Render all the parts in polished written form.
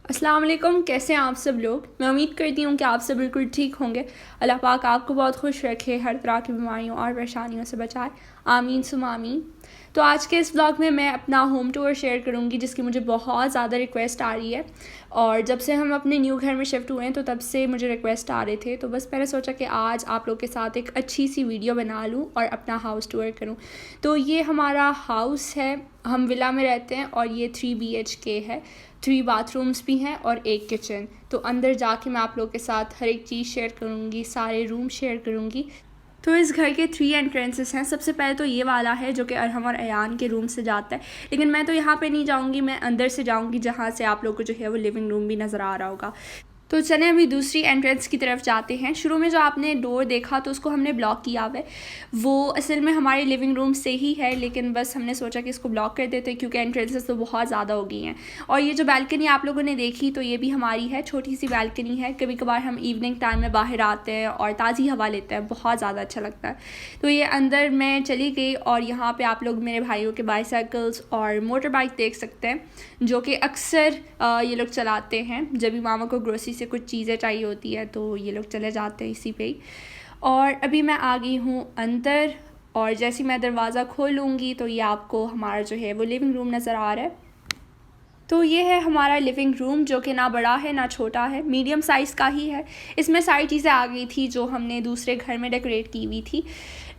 अस्सलाम वालेकुम, कैसे हैं आप सब लोग। मैं उम्मीद करती हूँ कि आप सब बिल्कुल ठीक होंगे। अल्लाह पाक आपको बहुत खुश रखे, हर तरह की बीमारियों और परेशानियों से बचाए। आमीन सुम आमीन। तो आज के इस ब्लॉग में मैं अपना होम टूर शेयर करूँगी, जिसकी मुझे बहुत ज़्यादा रिक्वेस्ट आ रही है। और जब से हम अपने न्यू घर में शिफ्ट हुए हैं तो तब से मुझे रिक्वेस्ट आ रहे थे, तो बस मैंने सोचा कि आज आप लोग के साथ एक अच्छी सी वीडियो बना लूँ और अपना हाउस टूर करूँ। तो ये हमारा हाउस है, हम विला में रहते हैं और ये 3 BHK है। 3 बाथरूम्स भी हैं और एक किचन। तो अंदर जाके मैं आप लोग के साथ हर एक चीज़ शेयर करूँगी, सारे रूम शेयर करूँगी। तो इस घर के 3 एंट्रेंसेस हैं। सबसे पहले तो ये वाला है जो कि अरहम और अयान के रूम से जाता है, लेकिन मैं तो यहाँ पे नहीं जाऊँगी, मैं अंदर से जाऊँगी जहाँ से आप लोग को जो है वो लिविंग रूम भी नज़र आ रहा होगा। तो चलें अभी दूसरी एंट्रेंस की तरफ जाते हैं। शुरू में जो आपने डोर देखा तो उसको हमने ब्लॉक किया हुआ है, वो असल में हमारे लिविंग रूम से ही है, लेकिन बस हमने सोचा कि इसको ब्लॉक कर देते क्योंकि एंट्रेंसेस तो बहुत ज़्यादा हो गई हैं। और ये जो बैल्कनी आप लोगों ने देखी तो ये भी हमारी है, छोटी सी बैल्कनी है। कभी कभार हम इवनिंग टाइम में बाहर आते हैं और ताज़ी हवा लेते हैं, बहुत ज़्यादा अच्छा लगता है। तो ये अंदर मैं चली गई और यहाँ पर आप लोग मेरे भाइयों के बाईसाइकिल्स और मोटर बाइक देख सकते हैं, जो कि अक्सर ये लोग चलाते हैं। जब भी मामा को ग्रोसरी से कुछ चीज़ें चाहिए होती है तो ये लोग चले जाते हैं इसी पे ही। और अभी मैं आ गई हूँ अंदर, और जैसे मैं दरवाज़ा खोलूँगी तो ये आपको हमारा जो है वो लिविंग रूम नज़र आ रहा है। तो ये है हमारा लिविंग रूम, जो कि ना बड़ा है ना छोटा है, मीडियम साइज़ का ही है। इसमें सारी चीज़ें आ गई थी जो हमने दूसरे घर में डेकोरेट की हुई थी।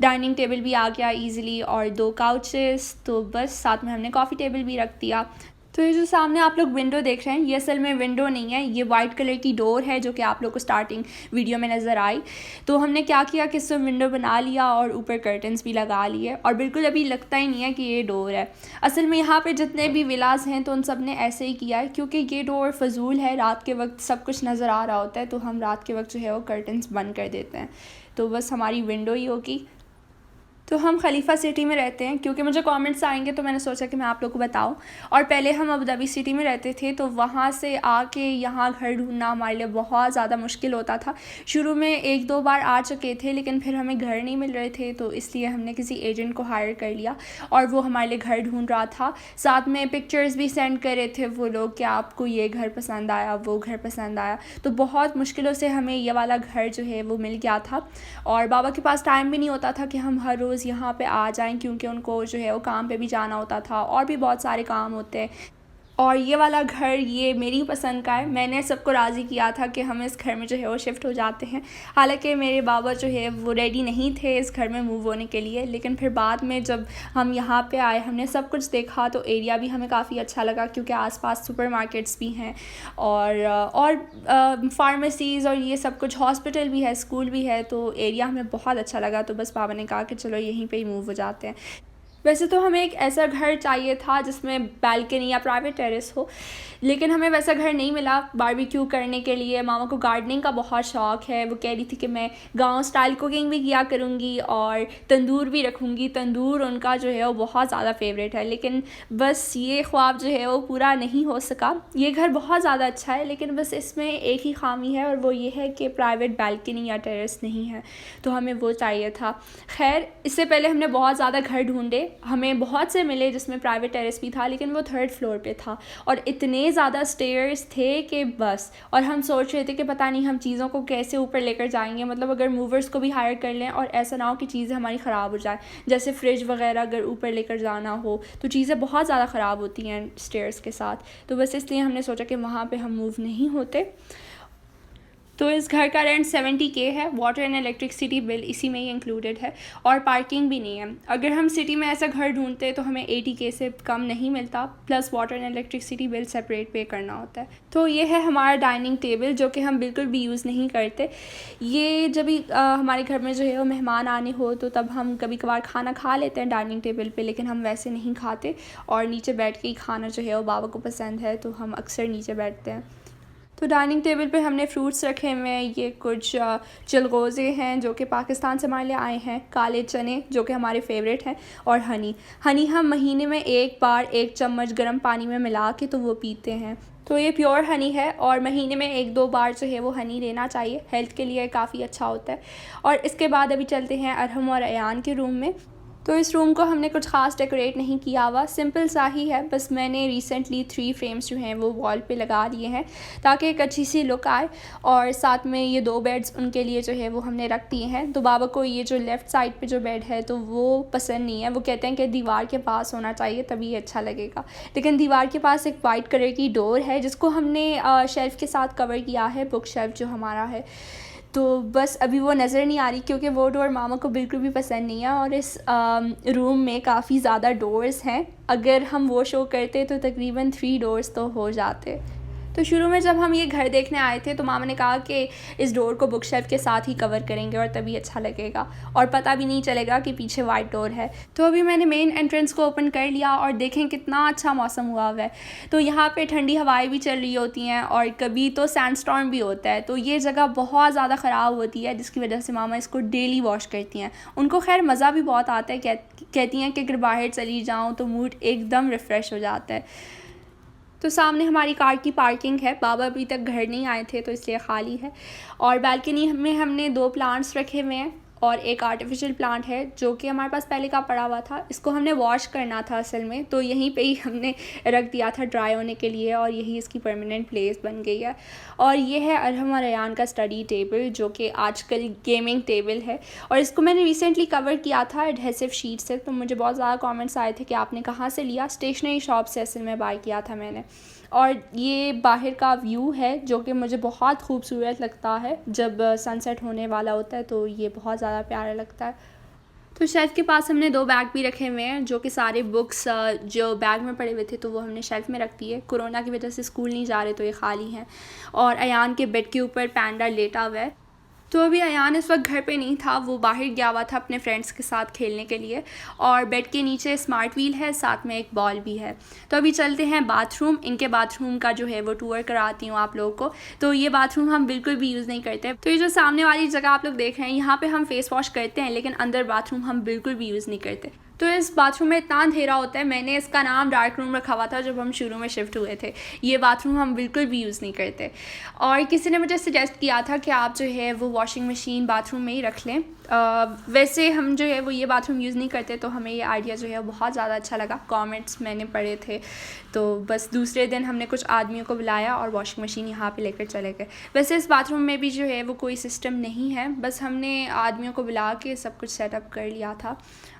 डाइनिंग टेबल भी आ गया ईज़िली और 2 काउचेस, तो बस साथ में हमने कॉफ़ी टेबल भी रख दिया। तो ये जो सामने आप लोग विंडो देख रहे हैं, ये असल में विंडो नहीं है, ये वाइट कलर की डोर है जो कि आप लोग को स्टार्टिंग वीडियो में नज़र आई। तो हमने क्या किया कि इससे विंडो बना लिया और ऊपर कर्टन्स भी लगा लिए, और बिल्कुल अभी लगता ही नहीं है कि ये डोर है। असल में यहाँ पे जितने भी विलास हैं तो उन सब ने ऐसे ही किया है, क्योंकि ये डोर फजूल है। रात के वक्त सब कुछ नज़र आ रहा होता है, तो हम रात के वक्त जो है वो कर्टन्स बंद कर देते हैं। तो बस हमारी विंडो ही होगी। तो हम खलीफा सिटी में रहते हैं, क्योंकि मुझे कमेंट्स आएंगे तो मैंने सोचा कि मैं आप लोग को बताऊं। और पहले हम अबू धाबी सिटी में रहते थे, तो वहाँ से आके यहाँ घर ढूंढना हमारे लिए बहुत ज़्यादा मुश्किल होता था। शुरू में 1-2 बार आ चुके थे, लेकिन फिर हमें घर नहीं मिल रहे थे, तो इसलिए हमने किसी एजेंट को हायर कर लिया और वो हमारे लिए घर ढूंढ रहा था। साथ में पिक्चर्स भी सेंड कर रहे थे वो लोग कि आपको ये घर पसंद आया, वो घर पसंद आया। तो बहुत मुश्किलों से हमें ये वाला घर जो है वो मिल गया था। और बाबा के पास टाइम भी नहीं होता था कि हम हर रोज़ यहाँ पे आ जाएं, क्योंकि उनको जो है वो काम पे भी जाना होता था और भी बहुत सारे काम होते हैं। और ये वाला घर ये मेरी पसंद का है। मैंने सबको राज़ी किया था कि हम इस घर में जो है वो शिफ्ट हो जाते हैं। हालांकि मेरे बाबा जो है वो रेडी नहीं थे इस घर में मूव होने के लिए, लेकिन फिर बाद में जब हम यहाँ पे आए, हमने सब कुछ देखा, तो एरिया भी हमें काफ़ी अच्छा लगा, क्योंकि आसपास सुपरमार्केट्स भी हैं और फार्मेसीज़ और ये सब कुछ, हॉस्पिटल भी है, स्कूल भी है। तो एरिया हमें बहुत अच्छा लगा, तो बस बाबा ने कहा कि चलो यहीं पे ही मूव हो जाते हैं। वैसे तो हमें एक ऐसा घर चाहिए था जिसमें बैल्कनी या प्राइवेट टेरेस हो, लेकिन हमें वैसा घर नहीं मिला बारबेक्यू करने के लिए। मामा को गार्डनिंग का बहुत शौक़ है, वो कह रही थी कि मैं गांव स्टाइल कुकिंग भी किया करूँगी और तंदूर भी रखूँगी। तंदूर उनका जो है वो बहुत ज़्यादा फेवरेट है, लेकिन बस ये ख्वाब जो है वो पूरा नहीं हो सका। ये घर बहुत ज़्यादा अच्छा है, लेकिन बस इसमें एक ही खामी है, और वो ये है कि प्राइवेट बैल्कनी या टेरेस नहीं है, तो हमें वो चाहिए था। खैर, इससे पहले हमने बहुत ज़्यादा घर ढूंढे, हमें बहुत से मिले जिसमें प्राइवेट टेरेस भी था, लेकिन वो 3rd फ्लोर पे था और इतने ज़्यादा स्टेयर्स थे कि बस। और हम सोच रहे थे कि पता नहीं हम चीज़ों को कैसे ऊपर लेकर जाएंगे, मतलब अगर मूवर्स को भी हायर कर लें और ऐसा ना हो कि चीज़ें हमारी ख़राब हो जाए, जैसे फ्रिज वगैरह अगर ऊपर लेकर जाना हो तो चीज़ें बहुत ज़्यादा ख़राब होती हैं स्टेयर्स के साथ। तो बस इसलिए हमने सोचा कि वहाँ पर हम मूव नहीं होते। तो इस घर का रेंट 70K है, वाटर एंड इलेक्ट्रिसिटी बिल इसी में ही इंक्लूडेड है, और पार्किंग भी नहीं है। अगर हम सिटी में ऐसा घर ढूंढते तो हमें 80K से कम नहीं मिलता, plus water and electricity bill separate पे करना होता है। तो ये है हमारा डाइनिंग टेबल, जो कि हम बिल्कुल भी यूज़ नहीं करते। ये जब भी हमारे घर में जो है वो मेहमान आने हो तो तब हम कभी कभार खाना खा लेते हैं डाइनिंग टेबल पे, लेकिन हम वैसे नहीं खाते, और नीचे बैठ के ही खाना जो है वो बाबा को पसंद है, तो हम अक्सर नीचे बैठते हैं। तो डाइनिंग टेबल पे हमने फ्रूट्स रखे हुए हैं। ये कुछ चिलगोज़े हैं जो कि पाकिस्तान से हमारे लिए आए हैं, काले चने जो कि हमारे फेवरेट हैं, और हनी हम महीने में 1 बार 1 चम्मच गर्म पानी में मिला के तो वो पीते हैं। तो ये प्योर हनी है, और महीने में 1-2 बार जो है वो हनी लेना चाहिए, हेल्थ के लिए काफ़ी अच्छा होता है। और इसके बाद अभी चलते हैं अरहम और अयान के रूम में। तो इस रूम को हमने कुछ ख़ास डेकोरेट नहीं किया हुआ, सिंपल सा ही है। बस मैंने रिसेंटली 3 फ्रेम्स जो हैं वो वॉल पे लगा लिए हैं ताकि एक अच्छी सी लुक आए। और साथ में ये 2 बेड्स उनके लिए जो है वो हमने रख दिए हैं। तो बाबा को ये जो लेफ़्ट साइड पे जो बेड है तो वो पसंद नहीं है, वो कहते हैं कि दीवार के पास होना चाहिए तभी अच्छा लगेगा। लेकिन दीवार के पास एक वाइट कलर की डोर है जिसको हमने शेल्फ़ के साथ कवर किया है, बुक शेल्फ़ जो हमारा है। तो बस अभी वो नज़र नहीं आ रही क्योंकि वो डोर मामा को बिल्कुल भी पसंद नहीं है। और इस रूम में काफ़ी ज़्यादा डोर्स हैं, अगर हम वो शो करते तो तकरीबन 3 डोर्स तो हो जाते। तो शुरू में जब हम ये घर देखने आए थे तो मामा ने कहा कि इस डोर को बुक शेल्फ के साथ ही कवर करेंगे और तभी अच्छा लगेगा और पता भी नहीं चलेगा कि पीछे वाइट डोर है। तो अभी मैंने मेन एंट्रेंस को ओपन कर लिया और देखें कितना अच्छा मौसम हुआ हुआ है। तो यहाँ पे ठंडी हवाएं भी चल रही होती हैं और कभी तो सैंडस्टॉर्म भी होता है। तो ये जगह बहुत ज़्यादा ख़राब होती है जिसकी वजह से मामा इसको डेली वॉश करती हैं। उनको खैर मज़ा भी बहुत आता है, कहती हैं कि अगर बाहर चली जाऊँ तो मूड एकदम रिफ़्रेश हो जाता है। तो सामने हमारी कार की पार्किंग है, बाबा अभी तक घर नहीं आए थे तो इसलिए ख़ाली है। और बालकनी में हमने 2 प्लांट्स रखे हुए हैं और एक आर्टिफिशियल प्लांट है जो कि हमारे पास पहले का पड़ा हुआ था। इसको हमने वॉश करना था असल में, तो यहीं पे ही हमने रख दिया था ड्राई होने के लिए और यही इसकी परमानेंट प्लेस बन गई है। और ये है अरहम और अयान का स्टडी टेबल जो कि आजकल गेमिंग टेबल है और इसको मैंने रिसेंटली कवर किया था एडहेसिव शीट से। तो मुझे बहुत ज़्यादा कमेंट्स आए थे कि आपने कहाँ से लिया, स्टेशनरी शॉप से असल में बाय किया था मैंने। और ये बाहर का व्यू है जो कि मुझे बहुत खूबसूरत लगता है, जब सनसेट होने वाला होता है तो ये बहुत ज़्यादा प्यारा लगता है। तो शेल्फ़ के पास हमने 2 बैग भी रखे हुए हैं जो कि सारे बुक्स जो बैग में पड़े हुए थे तो वो हमने शेल्फ़ में रख दिए। कोरोना की वजह से स्कूल नहीं जा रहे तो ये खाली हैं। और अयान के बेड के ऊपर पैंडा लेटा हुआ है। तो अभी अयान इस वक्त घर पे नहीं था, वो बाहर गया हुआ था अपने फ्रेंड्स के साथ खेलने के लिए। और बेड के नीचे स्मार्ट व्हील है, साथ में एक बॉल भी है। तो अभी चलते हैं बाथरूम, इनके बाथरूम का जो है वो टूर कराती हूँ आप लोगों को। तो ये बाथरूम हम बिल्कुल भी यूज़ नहीं करते। तो ये जो सामने वाली जगह आप लोग देख रहे हैं यहाँ पे हम फेस वॉश करते हैं, लेकिन अंदर बाथरूम हम बिल्कुल भी यूज़ नहीं करते। तो इस बाथरूम में इतना अंधेरा होता है, मैंने इसका नाम डार्क रूम रखा हुआ था जब हम शुरू में शिफ्ट हुए थे। ये बाथरूम हम बिल्कुल भी यूज़ नहीं करते। और किसी ने मुझे सजेस्ट किया था कि आप जो है वो वॉशिंग मशीन बाथरूम में ही रख लें। वैसे हम जो है वो ये बाथरूम यूज़ नहीं करते तो हमें ये आइडिया जो है वो बहुत ज़्यादा अच्छा लगा, कमेंट्स मैंने पढ़े थे। तो बस दूसरे दिन हमने कुछ आदमियों को बुलाया और वॉशिंग मशीन यहाँ पे लेकर चले गए। वैसे इस बाथरूम में भी जो है वो कोई सिस्टम नहीं है, बस हमने आदमियों को बुला के सब कुछ सेटअप कर लिया था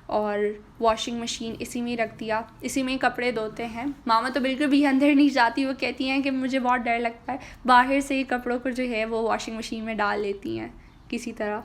और वॉशिंग मशीन इसी में रख दिया, इसी में कपड़े धोते हैं। मामा तो बिल्कुल भी अंदर नहीं जाती, वो कहती हैं कि मुझे बहुत डर लगता है, बाहर से ही कपड़ों को जो है वो वॉशिंग मशीन में डाल लेती हैं किसी तरह।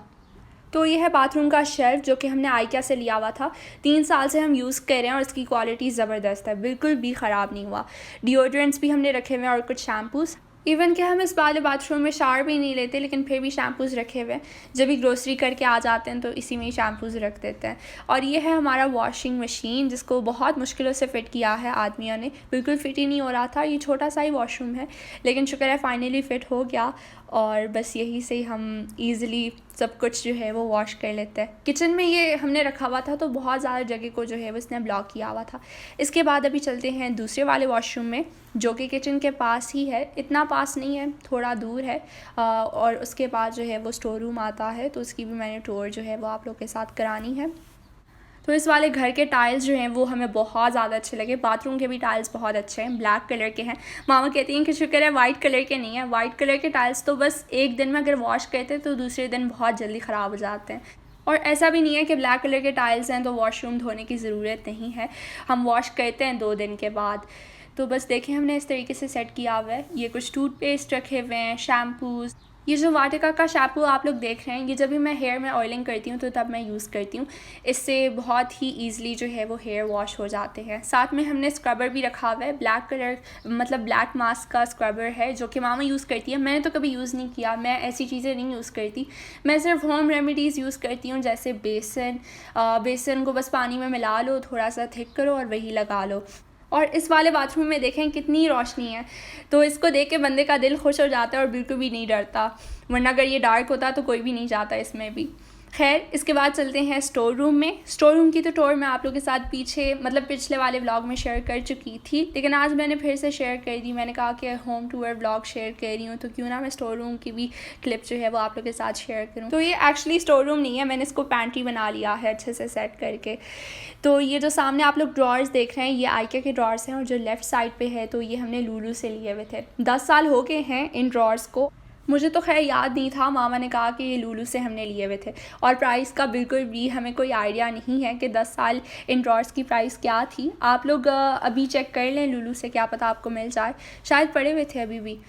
तो ये है बाथरूम का शेल्फ जो कि हमने आइकिया से लिया हुआ था। 3 साल से हम यूज़ कर रहे हैं और इसकी क्वालिटी ज़बरदस्त है, बिल्कुल भी ख़राब नहीं हुआ। डिओड्रेंट्स भी हमने रखे हुए हैं और कुछ शैम्पूज़। इवन कि हम इस वाले बाथरूम में शावर भी नहीं लेते लेकिन फिर भी शैम्पूज़ रखे हुए हैं, जब भी ग्रोसरी करके आ जाते हैं तो इसी में ही शैम्पूज़ रख देते हैं। और ये है हमारा वॉशिंग मशीन जिसको बहुत मुश्किलों से फ़िट किया है आदमियों ने, बिल्कुल फ़िट ही नहीं हो रहा था। ये छोटा सा ही वॉशरूम है लेकिन शुक्र है फाइनली फ़िट हो गया और बस यही से हम ईज़िली सब कुछ जो है वो वॉश कर लेते हैं। किचन में ये हमने रखा हुआ था तो बहुत ज़्यादा जगह को जो है वो इसने ब्लॉक किया हुआ था। इसके बाद अभी चलते हैं दूसरे वाले वॉशरूम में जो कि किचन के पास ही है, इतना पास नहीं है, थोड़ा दूर है। और उसके बाद जो है वो स्टोर रूम आता है तो उसकी भी मैंने टूर जो है वो आप लोग के साथ करानी है। तो इस वाले घर के टाइल्स जो हैं वो हमें बहुत ज़्यादा अच्छे लगे। बाथरूम के भी टाइल्स बहुत अच्छे हैं, ब्लैक कलर के हैं। मामा कहती हैं कि शुक्र है वाइट कलर के नहीं है। वाइट कलर के टाइल्स तो बस एक दिन में अगर वॉश करते तो दूसरे दिन बहुत जल्दी ख़राब हो जाते हैं। और ऐसा भी नहीं है कि ब्लैक कलर के टाइल्स हैं तो वॉशरूम धोने की ज़रूरत नहीं है, हम वॉश करते हैं 2 दिन के बाद। तो बस देखें हमने इस तरीके से सेट किया हुआ है। ये कुछ टूथपेस्ट रखे हुए हैं, शैम्पूज़। ये जो वाटिका का शैम्पू आप लोग देख रहे हैं ये जब भी मैं हेयर में ऑयलिंग करती हूँ तो तब मैं यूज़ करती हूँ। इससे बहुत ही ईज़िली जो है वो हेयर वॉश हो जाते हैं। साथ में हमने स्क्रबर भी रखा हुआ है, ब्लैक कलर मतलब ब्लैक मास्क का स्क्रबर है जो कि मामा यूज़ करती है। मैंने तो कभी यूज़ नहीं किया, मैं ऐसी चीज़ें नहीं यूज़ करती। मैं सिर्फ होम रेमेडीज़ यूज़ करती हूँ जैसे बेसन को बस पानी में मिला लो, थोड़ा सा थिक करो और वही लगा लो। और इस वाले बाथरूम में देखें कितनी रोशनी है, तो इसको देख के बंदे का दिल खुश हो जाता है और बिल्कुल भी नहीं डरता, वरना अगर ये डार्क होता तो कोई भी नहीं जाता इसमें भी। खैर, इसके बाद चलते हैं स्टोर रूम में। स्टोर रूम की तो टूर मैं आप लोगों के साथ पीछे मतलब पिछले वाले व्लॉग में शेयर कर चुकी थी, लेकिन आज मैंने फिर से शेयर कर दी। मैंने कहा कि होम टूर व्लॉग शेयर कर रही हूँ तो क्यों ना मैं स्टोर रूम की भी क्लिप जो है वो आप लोगों के साथ शेयर करूँ। तो ये एक्चुअली स्टोर रूम नहीं है, मैंने इसको पैंट्री बना लिया है अच्छे से सेट करके। तो ये जो सामने आप लोग ड्रॉर्स देख रहे हैं ये आइकिया के ड्रॉर्स हैं, और जो लेफ़्ट साइड पे है तो ये हमने लूलू से लिए हुए थे। 10 साल हो गए हैं इन ड्रॉर्स को। मुझे तो खैर याद नहीं था, मामा ने कहा कि ये लूलू से हमने लिए हुए थे, और प्राइस का बिल्कुल भी हमें कोई आइडिया नहीं है कि 10 साल इन ड्रॉर्स की प्राइस क्या थी। आप लोग अभी चेक कर लें लूलू से, क्या पता आपको मिल जाए, शायद पड़े हुए थे अभी भी।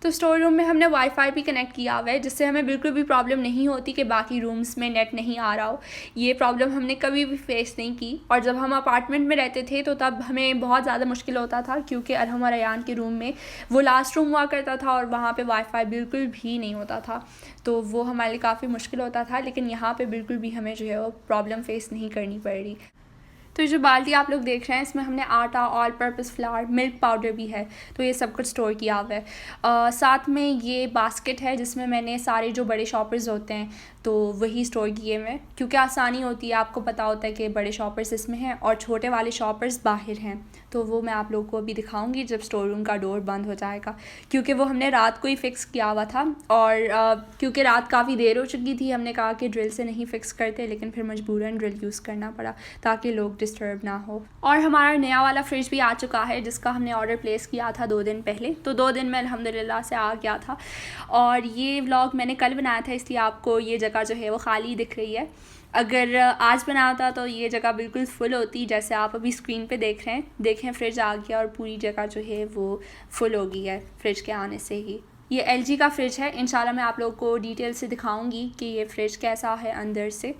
तो स्टोर रूम में हमने वाईफाई भी कनेक्ट किया हुआ है, जिससे हमें बिल्कुल भी प्रॉब्लम नहीं होती कि बाकी रूम्स में नेट नहीं आ रहा हो। ये प्रॉब्लम हमने कभी भी फेस नहीं की। और जब हम अपार्टमेंट में रहते थे तो तब हमें बहुत ज़्यादा मुश्किल होता था, क्योंकि अरहम और अयान के रूम में वो लास्ट रूम हुआ करता था और वहाँ पे वाईफाई बिल्कुल भी नहीं होता था, तो वो हमारे लिए काफ़ी मुश्किल होता था। लेकिन यहाँ पर बिल्कुल भी हमें जो है वो प्रॉब्लम फेस नहीं करनी पड़ रही। तो ये जो बाल्टी आप लोग देख रहे हैं इसमें हमने आटा, all purpose flower, milk powder भी है, तो ये सब कुछ स्टोर किया हुआ है। साथ में ये बास्केट है जिसमें मैंने सारे जो बड़े शॉपर्स होते हैं तो वही स्टोर किए मैं, क्योंकि आसानी होती है। आपको पता होता है कि बड़े शॉपर्स इसमें हैं और छोटे वाले शॉपर्स बाहर हैं, तो वो मैं आप लोगों को अभी दिखाऊंगी जब स्टोर रूम का डोर बंद हो जाएगा, क्योंकि वो हमने रात को ही फ़िक्स किया हुआ था। और क्योंकि रात काफ़ी देर हो चुकी थी, हमने कहा कि ड्रिल से नहीं फ़िक्स करते, लेकिन फिर मजबूरन ड्रिल यूज़ करना पड़ा ताकि लोग डिस्टर्ब ना हो। और हमारा नया वाला फ्रिज भी आ चुका है, जिसका हमने ऑर्डर प्लेस किया था 2 दिन पहले, तो 2 दिन में अल्हम्दुलिल्लाह से आ गया था। और ये व्लॉग मैंने कल बनाया था, इसलिए आपको ये जगह जो है वो खाली दिख रही है। अगर आज बनाया होता तो ये जगह बिल्कुल फुल होती, जैसे आप अभी स्क्रीन पे देख रहे हैं। देखें, फ्रिज आ गया और पूरी जगह जो है वो फुल हो गई है फ्रिज के आने से ही। ये LG का फ्रिज है, इंशाल्लाह मैं आप लोगों को डिटेल से दिखाऊंगी कि ये फ्रिज कैसा है अंदर से।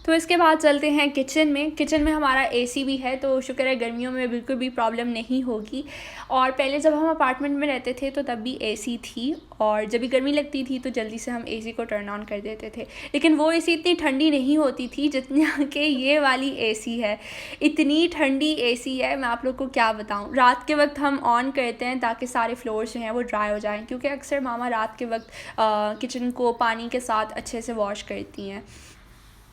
तो इसके बाद चलते हैं किचन में। किचन में हमारा AC भी है, तो शुक्र है गर्मियों में बिल्कुल भी प्रॉब्लम नहीं होगी। और पहले जब हम अपार्टमेंट में रहते थे तो तब भी AC थी, और जब भी गर्मी लगती थी तो जल्दी से हम AC को टर्न ऑन कर देते थे, लेकिन वो AC इतनी ठंडी नहीं होती थी जितना कि ये वाली AC है। इतनी ठंडी AC है, मैं आप लोग को क्या बताऊँ। रात के वक्त हम ऑन करते हैं ताकि सारे फ्लोर्स जो हैं वो ड्राई हो जाएँ, क्योंकि अक्सर मामा रात के वक्त किचन को पानी के साथ अच्छे से वॉश करती हैं।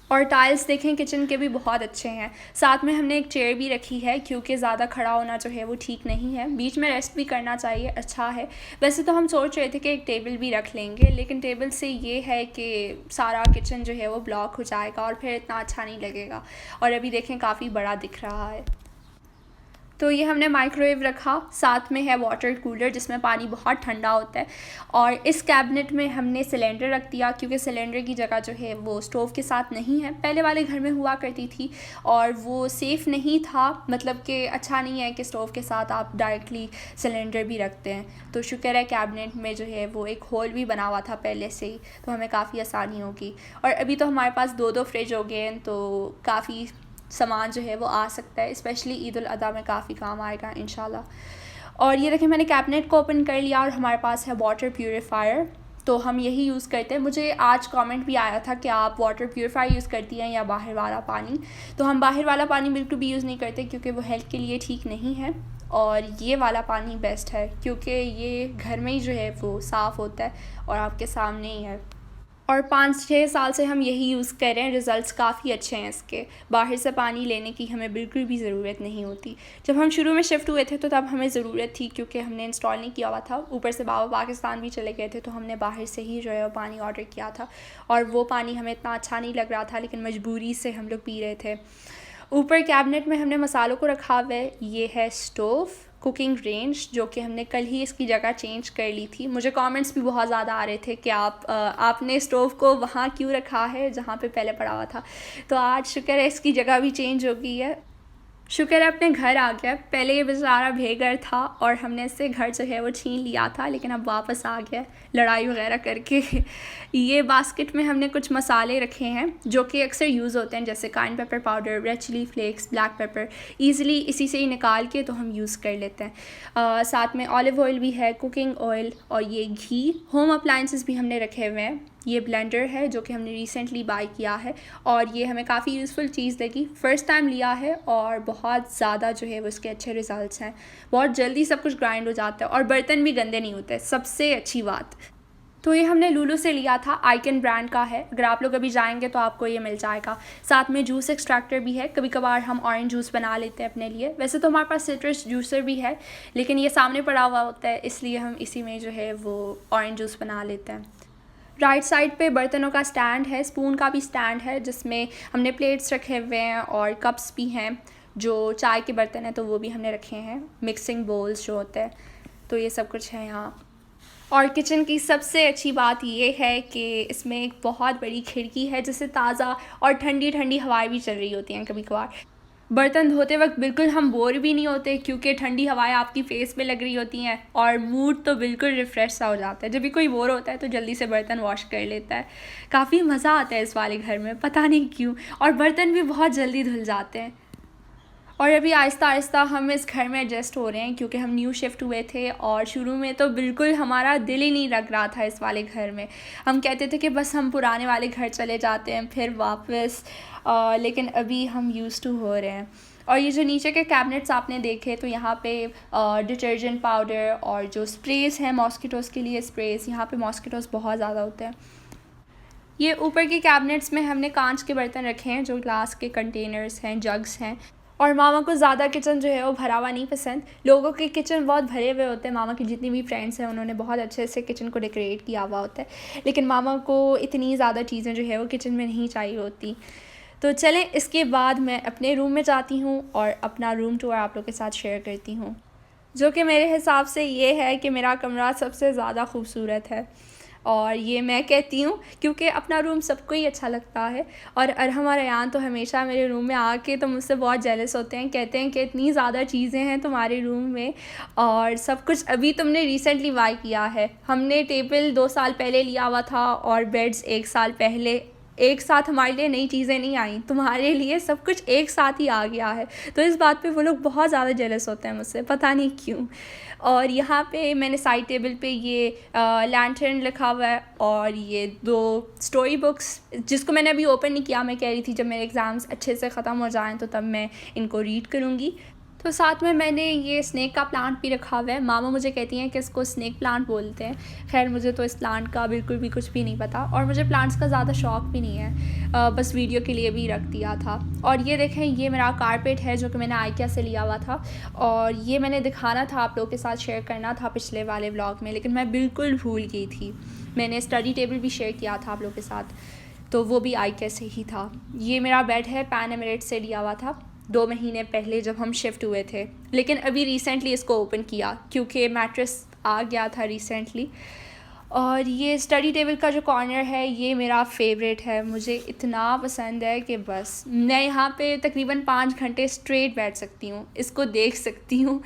और टाइल्स देखें किचन के भी बहुत अच्छे हैं। साथ में हमने एक चेयर भी रखी है, क्योंकि ज़्यादा खड़ा होना जो है वो ठीक नहीं है, बीच में रेस्ट भी करना चाहिए, अच्छा है। वैसे तो हम सोच रहे थे कि एक टेबल भी रख लेंगे, लेकिन टेबल से ये है कि सारा किचन जो है वो ब्लॉक हो जाएगा और फिर इतना अच्छा नहीं लगेगा। और अभी देखें काफ़ी बड़ा दिख रहा है। तो ये हमने माइक्रोवेव रखा, साथ में है वाटर कूलर जिसमें पानी बहुत ठंडा होता है। और इस कैबिनेट में हमने सिलेंडर रख दिया, क्योंकि सिलेंडर की जगह जो है वो स्टोव के साथ नहीं है, पहले वाले घर में हुआ करती थी, और वो सेफ़ नहीं था, मतलब कि अच्छा नहीं है कि स्टोव के साथ आप डायरेक्टली सिलेंडर भी रखते हैं। तो शुक्र है कैबिनेट में जो है वो एक होल भी बना हुआ था पहले से ही, तो हमें काफ़ी आसानी होगी। और अभी तो हमारे पास 2-2 फ्रिज हो गए हैं, तो काफ़ी सामान जो है वो आ सकता है, स्पेशली ईद उल अज़हा में काफ़ी काम आएगा इंशाल्लाह। और ये देखिए मैंने कैबिनेट को ओपन कर लिया और हमारे पास है वाटर प्यूरीफायर, तो हम यही यूज़ करते हैं। मुझे आज कमेंट भी आया था कि आप वाटर प्यूरीफायर यूज़ करती हैं या बाहर वाला पानी, तो हम बाहर वाला पानी बिल्कुल भी यूज़ नहीं करते, क्योंकि वो हेल्थ के लिए ठीक नहीं है। और ये वाला पानी बेस्ट है, क्योंकि ये घर में ही जो है वो साफ़ होता है और आपके सामने ही है। और 5-6 साल से हम यही यूज़ कर रहे हैं, रिज़ल्ट्स काफ़ी अच्छे हैं इसके। बाहर से पानी लेने की हमें बिल्कुल भी ज़रूरत नहीं होती। जब हम शुरू में शिफ्ट हुए थे तो तब हमें ज़रूरत थी, क्योंकि हमने इंस्टॉल नहीं किया हुआ था, ऊपर से बाबा पाकिस्तान भी चले गए थे, तो हमने बाहर से ही जो है वो पानी ऑर्डर किया था, और वो पानी हमें इतना अच्छा नहीं लग रहा था, लेकिन मजबूरी से हम लोग पी रहे थे। ऊपर कैबिनेट में हमने मसालों को रखा हुआ है। ये है स्टोव, कुकिंग रेंज, जो कि हमने कल ही इसकी जगह चेंज कर ली थी। मुझे कमेंट्स भी बहुत ज़्यादा आ रहे थे कि आपने स्टोव को वहाँ क्यों रखा है जहाँ पे पहले पड़ा हुआ था, तो आज शुक्र है इसकी जगह भी चेंज हो गई है। शुक्र है अपने घर आ गया। पहले ये बेचारा बेघर था और हमने इससे घर जो है वो छीन लिया था, लेकिन अब वापस आ गया लड़ाई वगैरह करके। ये बास्केट में हमने कुछ मसाले रखे हैं जो कि अक्सर यूज़ होते हैं, जैसे cayenne pepper powder, red chilli flakes, black pepper. Easily इसी से ही निकाल के तो हम यूज़ कर लेते हैं। साथ में ऑलिव ऑयल भी है, कुकिंग ऑयल, और ये घी। होम अप्लाइंसेस भी हमने रखे हुए हैं। ये ब्लेंडर है जो कि हमने रिसेंटली बाय किया है, और ये हमें काफ़ी यूज़फुल चीज़ लगी। फ़र्स्ट टाइम लिया है और बहुत ज़्यादा जो है वो इसके अच्छे रिज़ल्ट्स हैं। बहुत जल्दी सब कुछ ग्राइंड हो जाता है और बर्तन भी गंदे नहीं होते, सबसे अच्छी बात। तो ये हमने लूलू से लिया था, आइकन ब्रांड का है। अगर आप लोग अभी जाएंगे तो आपको ये मिल जाएगा। साथ में जूस एक्सट्रैक्टर भी है, कभी कभार हम ऑरेंज जूस बना लेते हैं अपने लिए। वैसे तो हमारे पास सिट्रस जूसर भी है, लेकिन ये सामने पड़ा हुआ होता है, इसलिए हम इसी में जो है वो ऑरेंज जूस बना लेते हैं। राइट साइड पे बर्तनों का स्टैंड है, स्पून का भी स्टैंड है, जिसमें हमने प्लेट्स रखे हुए हैं और कप्स भी हैं। जो चाय के बर्तन हैं तो वो भी हमने रखे हैं, मिक्सिंग बोल्स जो होते हैं, तो ये सब कुछ है यहाँ। और किचन की सबसे अच्छी बात ये है कि इसमें एक बहुत बड़ी खिड़की है, जिससे ताज़ा और ठंडी ठंडी हवाएं भी चल रही होती हैं कभी कभार। बर्तन धोते वक्त बिल्कुल हम बोर भी नहीं होते, क्योंकि ठंडी हवाएं आपकी फेस पे लग रही होती हैं और मूड तो बिल्कुल रिफ़्रेश सा हो जाता है। जब भी कोई बोर होता है तो जल्दी से बर्तन वॉश कर लेता है। काफ़ी मज़ा आता है इस वाले घर में, पता नहीं क्यों, और बर्तन भी बहुत जल्दी धुल जाते हैं। और अभी आहिस्ता आहिस्ता हम इस घर में एडजस्ट हो रहे हैं, क्योंकि हम न्यू शिफ्ट हुए थे और शुरू में तो बिल्कुल हमारा दिल ही नहीं लग रहा था इस वाले घर में। हम कहते थे कि बस हम पुराने वाले घर चले जाते हैं फिर वापस, लेकिन अभी हम यूज़ टू हो रहे हैं। और ये जो नीचे के कैबिनेट्स आपने देखे, तो यहाँ पे डिटर्जेंट पाउडर और जो स्प्रेज़ हैं मॉस्किटोज़ के लिए स्प्रेज़, यहाँ पे मॉस्किटोज़ बहुत ज़्यादा होते हैं। ये ऊपर के कैबिनेट्स में हमने कांच के बर्तन रखे हैं, जो ग्लास के कंटेनर्स हैं, जग्स हैं। और मामा को ज़्यादा किचन जो है वो भरा हुआ नहीं पसंद। लोगों के किचन बहुत भरे हुए होते हैं, मामा की जितनी भी फ्रेंड्स हैं उन्होंने बहुत अच्छे से किचन को डेकोरेट किया हुआ होता है, लेकिन मामा को इतनी ज़्यादा चीज़ें जो है वो किचन में नहीं चाहिए होती। तो चलें, इसके बाद मैं अपने रूम में जाती हूँ और अपना रूम टूर आप लोग के साथ शेयर करती हूँ, जो कि मेरे हिसाब से ये है कि मेरा कमरा सबसे ज़्यादा खूबसूरत है। और ये मैं कहती हूँ क्योंकि अपना रूम सबको ही अच्छा लगता है। और अरहम और अयान तो हमेशा मेरे रूम में आके तो मुझसे बहुत जेलस होते हैं, कहते हैं कि इतनी ज़्यादा चीज़ें हैं तुम्हारे रूम में और सब कुछ अभी तुमने रिसेंटली बाय किया है। हमने टेबल 2 साल पहले लिया हुआ था और बेड्स 1 साल पहले। एक साथ हमारे लिए नई चीज़ें नहीं आई, तुम्हारे लिए सब कुछ एक साथ ही आ गया है। तो इस बात पे वो लोग बहुत ज़्यादा जेलस होते हैं मुझसे, पता नहीं क्यों। और यहाँ पे मैंने साइड टेबल पे ये लैंटर्न रखा हुआ है और ये 2 स्टोरी बुक्स, जिसको मैंने अभी ओपन नहीं किया। मैं कह रही थी जब मेरे एग्ज़ाम्स अच्छे से ख़त्म हो जाएँ तो तब मैं इनको रीड करूँगी। तो साथ में मैंने ये स्नेक का प्लांट भी रखा हुआ है। मामा मुझे कहती हैं कि इसको स्नेक प्लांट बोलते हैं। खैर मुझे तो इस प्लांट का बिल्कुल भी कुछ भी नहीं पता और मुझे प्लांट्स का ज़्यादा शौक़ भी नहीं है, बस वीडियो के लिए भी रख दिया था। और ये देखें, ये मेरा कारपेट है जो कि मैंने आइकिया से लिया हुआ था और ये मैंने दिखाना था आप लोगों के साथ, शेयर करना था पिछले वाले व्लॉग में, लेकिन मैं बिल्कुल भूल गई थी। मैंने स्टडी टेबल भी शेयर किया था आप लोगों के साथ, तो वो भी आइकिया से ही था। ये मेरा बेड है, पैन एमिरेट्स से लिया हुआ था 2 महीने पहले जब हम शिफ्ट हुए थे, लेकिन अभी रिसेंटली इसको ओपन किया क्योंकि मैट्रेस आ गया था रिसेंटली। और ये स्टडी टेबल का जो कॉर्नर है ये मेरा फेवरेट है, मुझे इतना पसंद है कि बस मैं यहाँ पे तकरीबन 5 घंटे स्ट्रेट बैठ सकती हूँ, इसको देख सकती हूँ।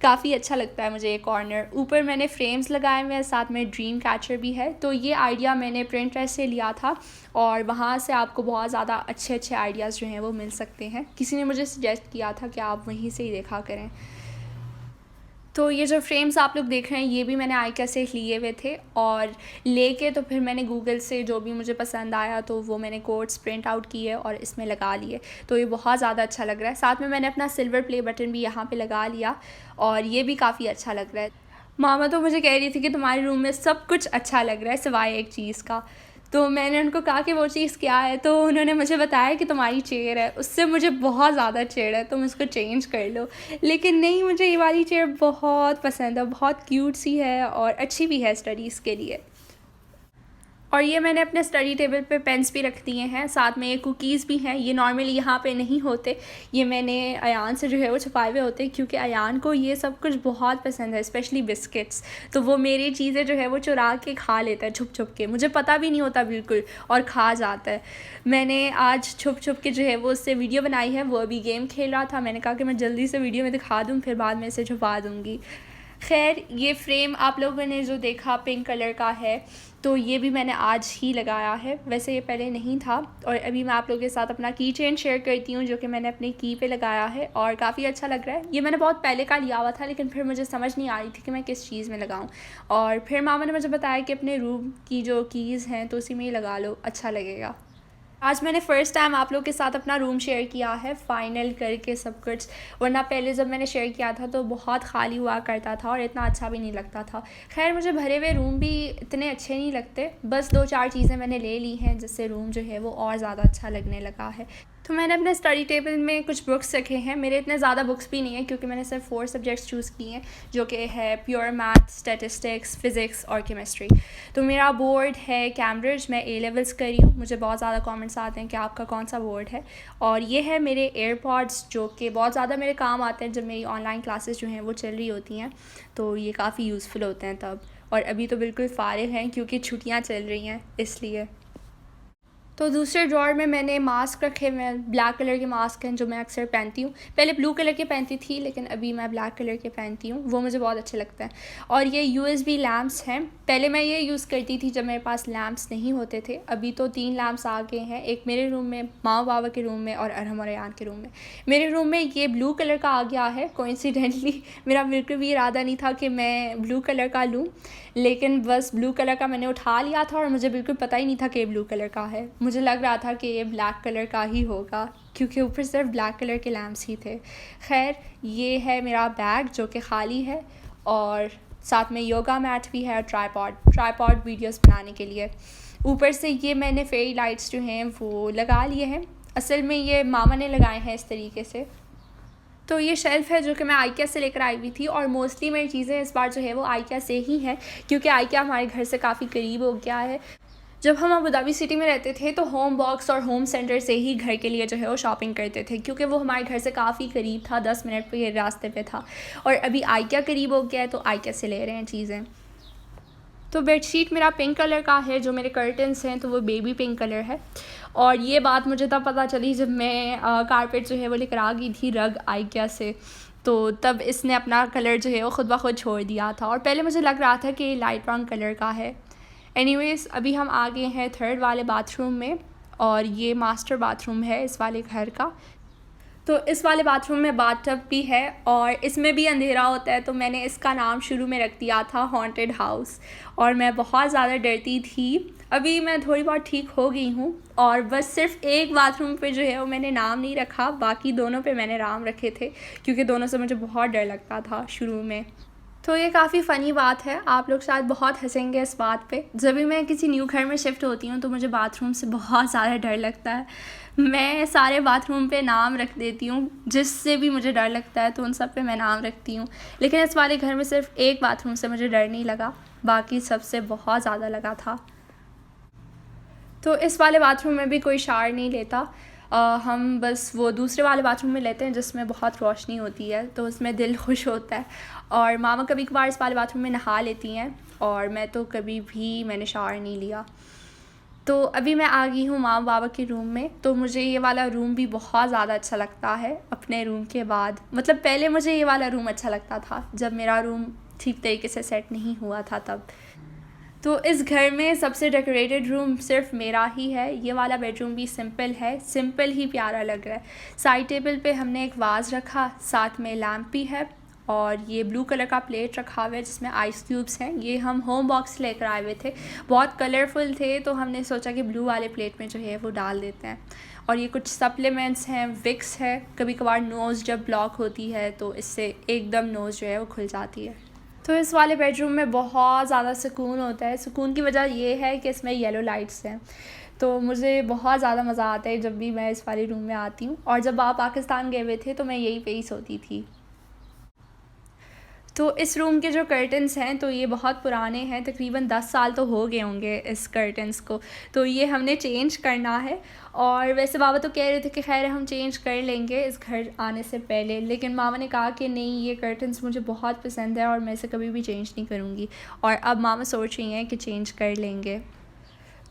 काफ़ी अच्छा लगता है मुझे ये कॉर्नर। ऊपर मैंने फ्रेम्स लगाए हुए हैं, साथ में ड्रीम कैचर भी है। तो ये आइडिया मैंने Pinterest से लिया था और वहाँ से आपको बहुत ज़्यादा अच्छे अच्छे आइडियाज़ जो हैं वो मिल सकते हैं। किसी ने मुझे सजेस्ट किया था कि आप वहीं से ही देखा करें। तो ये जो फ्रेम्स आप लोग देख रहे हैं ये भी मैंने आइकिया से लिए हुए थे और लेके तो फिर मैंने गूगल से जो भी मुझे पसंद आया तो वो मैंने कोड्स प्रिंट आउट किए और इसमें लगा लिए। तो ये बहुत ज़्यादा अच्छा लग रहा है। साथ में मैंने अपना सिल्वर प्ले बटन भी यहाँ पे लगा लिया और ये भी काफ़ी अच्छा लग रहा है। मामा तो मुझे कह रही थी कि तुम्हारे रूम में सब कुछ अच्छा लग रहा है सिवाय एक चीज़ का। तो मैंने उनको कहा कि वो चीज़ क्या है, तो उन्होंने मुझे बताया कि तुम्हारी चेयर है, उससे मुझे बहुत ज़्यादा चिढ़ है, तुम इसको चेंज कर लो। लेकिन नहीं, मुझे ये वाली चेयर बहुत पसंद है, बहुत क्यूट सी है और अच्छी भी है स्टडीज़ के लिए। और ये मैंने अपने स्टडी टेबल पे पेन्स भी रख दिए हैं, साथ में ये कुकीज़ भी हैं। ये नॉर्मली यहाँ पे नहीं होते, ये मैंने अयान से जो है वो छुपाए हुए होते हैं क्योंकि अयान को ये सब कुछ बहुत पसंद है, स्पेशली बिस्किट्स। तो वो मेरी चीज़ें जो है वो चुरा के खा लेता है छुप छुप के, मुझे पता भी नहीं होता बिल्कुल, और खा जाता है। मैंने आज छुप छुप के जो है वो उससे वीडियो बनाई है, वो अभी गेम खेल रहा था। मैंने कहा कि मैं जल्दी से वीडियो में दिखा दूँ, फिर बाद में इसे छुपा दूँगी। खैर, ये फ्रेम आप लोगों ने जो देखा पिंक कलर का है, तो ये भी मैंने आज ही लगाया है, वैसे ये पहले नहीं था। और अभी मैं आप लोगों के साथ अपना की चेन शेयर करती हूँ जो कि मैंने अपनी की पे लगाया है और काफ़ी अच्छा लग रहा है। ये मैंने बहुत पहले का लिया हुआ था, लेकिन फिर मुझे समझ नहीं आ रही थी कि मैं किस चीज़ में लगाऊँ, और फिर मामा ने मुझे बताया कि अपने रूम की जो कीज़ हैं तो उसी में ही लगा लो, अच्छा लगेगा। आज मैंने फ़र्स्ट टाइम आप लोग के साथ अपना रूम शेयर किया है फ़ाइनल करके सब कुछ, वरना पहले जब मैंने शेयर किया था तो बहुत खाली हुआ करता था और इतना अच्छा भी नहीं लगता था। खैर मुझे भरे हुए रूम भी इतने अच्छे नहीं लगते, बस 2-4 चीज़ें मैंने ले ली हैं जिससे रूम जो है वो और ज़्यादा अच्छा लगने लगा है। तो मैंने अपने स्टडी टेबल में कुछ बुक्स रखे हैं। मेरे इतने ज़्यादा बुक्स भी नहीं हैं क्योंकि मैंने सिर्फ 4 सब्जेक्ट्स चूज़ किए हैं, जो कि है प्योर मैथ, स्टैटिस्टिक्स, फ़िज़िक्स और केमिस्ट्री। तो मेरा बोर्ड है कैम्ब्रिज, मैं ए लेवल्स कर रही हूँ। मुझे बहुत ज़्यादा कमेंट्स आते हैं कि आपका कौन सा बोर्ड है। और ये है मेरे एयरपॉड्स, जो कि बहुत ज़्यादा मेरे काम आते हैं जब मेरी ऑनलाइन क्लासेस जो हैं वो चल रही होती हैं, तो ये काफ़ी यूज़फुल होते हैं तब। और अभी तो बिल्कुल फ़ारिग हैं क्योंकि छुट्टियाँ चल रही हैं इसलिए। तो दूसरे ड्रॉअर में मैंने मास्क रखे हुए हैं, ब्लैक कलर के मास्क हैं जो मैं अक्सर पहनती हूँ। पहले ब्लू कलर के पहनती थी लेकिन अभी मैं ब्लैक कलर के पहनती हूँ, वो मुझे बहुत अच्छे लगते हैं। और ये USB लैम्प्स हैं। पहले मैं ये यूज़ करती थी जब मेरे पास लैम्प्स नहीं होते थे। अभी तो 3 लैम्प्स आ गए हैं, एक मेरे रूम में, माँ बाबा के रूम में और अरहम और अयान के रूम में। मेरे रूम में ये ब्लू कलर का आ गया है। कोइंसिडेंटली मेरा बिल्कुल भी इरादा नहीं था कि मैं ब्लू कलर का लूँ, लेकिन बस ब्लू कलर का मैंने उठा लिया था और मुझे बिल्कुल पता ही नहीं था कि ये ब्लू कलर का है। मुझे लग रहा था कि ये ब्लैक कलर का ही होगा क्योंकि ऊपर सिर्फ ब्लैक कलर के लैम्प्स ही थे। खैर ये है मेरा बैग जो कि ख़ाली है, और साथ में योगा मैट भी है और ट्राईपॉड वीडियोस बनाने के लिए। ऊपर से ये मैंने फेरी लाइट्स जो हैं वो लगा लिए हैं। असल में ये मामा ने लगाए हैं इस तरीके से। तो ये शेल्फ़ है जो कि मैं आइकिया से लेकर आई हुई थी, और मोस्टली मेरी चीज़ें इस बार जो है वो आइकिया से ही हैं क्योंकि आइकिया हमारे घर से काफ़ी करीब हो गया है। जब हम अबू धाबी सिटी में रहते थे तो होम बॉक्स और होम सेंटर से ही घर के लिए जो है वो शॉपिंग करते थे क्योंकि वो हमारे घर से काफ़ी करीब था, 10 मिनट पे रास्ते पे था। और अभी आइकिया करीब हो गया है तो आइकिया से ले रहे हैं चीज़ें। तो बेडशीट मेरा पिंक कलर का है, जो मेरे कर्टन्स हैं तो वो बेबी पिंक कलर है। और ये बात मुझे तब पता चली जब मैं कारपेट जो है वो लेकर आ गई थी रग आइकिया से, तो तब इसने अपना कलर जो है वो ख़ुद ब खुद छोड़ दिया था और पहले मुझे लग रहा था कि ये लाइट ब्राउन कलर का है। एनीवेज़ अभी हम आ गए हैं 3rd वाले बाथरूम में, और ये मास्टर बाथरूम है इस वाले घर का। तो इस वाले बाथरूम में बाथटब भी है और इसमें भी अंधेरा होता है, तो मैंने इसका नाम शुरू में रख दिया था हॉन्टेड हाउस, और मैं बहुत ज़्यादा डरती थी। अभी मैं थोड़ी बहुत ठीक हो गई हूँ, और बस सिर्फ एक बाथरूम पे जो है वो मैंने नाम नहीं रखा, बाकी दोनों पे मैंने नाम रखे थे क्योंकि दोनों से मुझे बहुत डर लगता था शुरू में। तो ये काफ़ी फ़नी बात है, आप लोग शायद बहुत हंसेंगे इस बात पे। जब भी मैं किसी न्यू घर में शिफ्ट होती हूँ तो मुझे बाथरूम से बहुत ज़्यादा डर लगता है। मैं सारे बाथरूम पे नाम रख देती हूँ, जिससे भी मुझे डर लगता है तो उन सब पे मैं नाम रखती हूँ। लेकिन इस वाले घर में सिर्फ एक बाथरूम से मुझे डर नहीं लगा, बाकी सबसे बहुत ज़्यादा लगा था। तो इस वाले बाथरूम में भी कोई शावर नहीं लेता। हम बस वो दूसरे वाले बाथरूम में लेते हैं जिसमें बहुत रोशनी होती है, तो उसमें दिल खुश होता है। और मामा कभी कभार इस वाले बाथरूम में नहा लेती हैं, और मैं तो कभी भी मैंने शावर नहीं लिया। तो अभी मैं आ गई हूँ मामा बाबा के रूम में, तो मुझे ये वाला रूम भी बहुत ज़्यादा अच्छा लगता है अपने रूम के बाद। मतलब पहले मुझे ये वाला रूम अच्छा लगता था जब मेरा रूम ठीक तरीके से सेट नहीं हुआ था तब। तो इस घर में सबसे डेकोरेटेड रूम सिर्फ मेरा ही है। ये वाला बेडरूम भी सिंपल है, सिंपल ही प्यारा लग रहा है। साइड टेबल पे हमने एक वाज रखा, साथ में लैम्प भी है, और ये ब्लू कलर का प्लेट रखा हुआ है जिसमें आइस क्यूब्स हैं। ये हम होम बॉक्स लेकर आए हुए थे, बहुत कलरफुल थे, तो हमने सोचा कि ब्लू वाले प्लेट में जो है वो डाल देते हैं। और ये कुछ सप्लीमेंट्स हैं, विक्स है, कभी कभार नोज़ जब ब्लॉक होती है तो इससे एकदम नोज़ जो है वो खुल जाती है। तो इस वाले बेडरूम में बहुत ज़्यादा सुकून होता है। सुकून की वजह ये है कि इसमें येलो लाइट्स हैं, तो मुझे बहुत ज़्यादा मज़ा आता है जब भी मैं इस वाले रूम में आती हूँ। और जब आप पाकिस्तान गए हुए थे तो मैं यहीं पे ही सोती थी। तो इस रूम के जो कर्टन्स हैं तो ये बहुत पुराने हैं, तकरीबन 10 साल तो हो गए होंगे इस कर्टन्स को, तो ये हमने चेंज करना है। और वैसे बाबा तो कह रहे थे कि खैर हम चेंज कर लेंगे इस घर आने से पहले, लेकिन मामा ने कहा कि नहीं, ये कर्टन्स मुझे बहुत पसंद है और मैं इसे कभी भी चेंज नहीं करूँगी। और अब मामा सोच रही हैं कि चेंज कर लेंगे।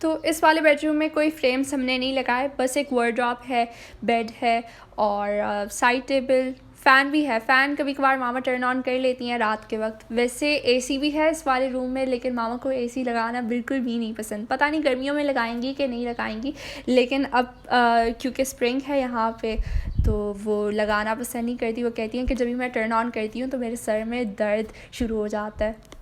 तो इस वाले बेडरूम में कोई फ्रेम्स हमने नहीं लगाए, बस एक वार्डरोब है, बेड है, और साइड टेबल, फ़ैन भी है। फ़ैन कभी कभार मामा टर्न ऑन कर लेती हैं रात के वक्त। वैसे एसी भी है इस वाले रूम में, लेकिन मामा को एसी लगाना बिल्कुल भी नहीं पसंद। पता नहीं गर्मियों में लगाएंगी कि नहीं लगाएंगी, लेकिन अब क्योंकि स्प्रिंग है यहाँ पे तो वो लगाना पसंद नहीं करती। वो कहती हैं कि जब भी मैं टर्न ऑन करती हूँ तो मेरे सर में दर्द शुरू हो जाता है।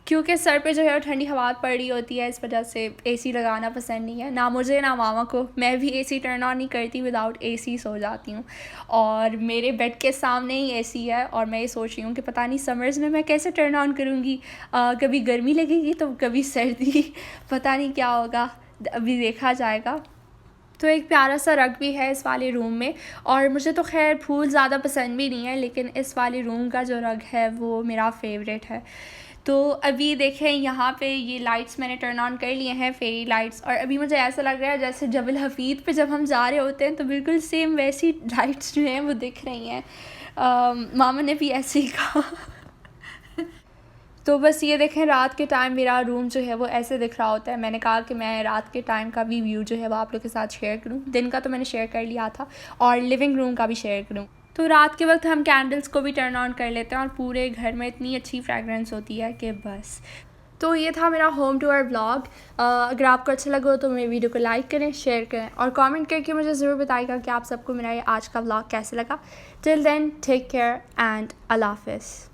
क्योंकि सर पे जो है ठंडी हवा पड़ रही होती है, इस वजह से एसी लगाना पसंद नहीं है, ना मुझे ना मामा को। मैं भी एसी टर्न ऑन नहीं करती, विदाउट एसी सो जाती हूँ। और मेरे बेड के सामने ही एसी है, और मैं ये सोच रही हूँ कि पता नहीं समर्स में मैं कैसे टर्न ऑन करूँगी। कभी गर्मी लगेगी तो कभी सर्दी पता नहीं क्या होगा, अभी देखा जाएगा। तो एक प्यारा सा रग भी है इस वाले रूम में, और मुझे तो खैर फूल ज़्यादा पसंद भी नहीं है, लेकिन इस वाले रूम का जो रग है वो मेरा फेवरेट है। तो अभी देखें यहाँ पे ये लाइट्स मैंने टर्न ऑन कर लिए हैं, फेरी लाइट्स, और अभी मुझे ऐसा लग रहा है जैसे जबल हफीद पे जब हम जा रहे होते हैं तो बिल्कुल सेम वैसी लाइट्स जो हैं वो दिख रही हैं। मामा ने भी ऐसे ही कहा तो बस ये देखें, रात के टाइम मेरा रूम जो है वो ऐसे दिख रहा होता है। मैंने कहा कि मैं रात के टाइम का भी व्यू जो है वो आप लोग के साथ शेयर करूं। दिन का तो मैंने शेयर कर लिया था, और लिविंग रूम का भी शेयर करूं। तो रात के वक्त हम कैंडल्स को भी टर्न ऑन कर लेते हैं, और पूरे घर में इतनी अच्छी फ्रेगरेंस होती है कि बस। तो ये था मेरा होम टूर व्लॉग। अगर आपको अच्छा लगा हो तो मेरी वीडियो को लाइक करें, शेयर करें, और कमेंट करके मुझे ज़रूर बताइएगा कि आप सबको मेरा ये आज का व्लॉग कैसे लगा। Till then take care and अल्लाह हाफ़िज़।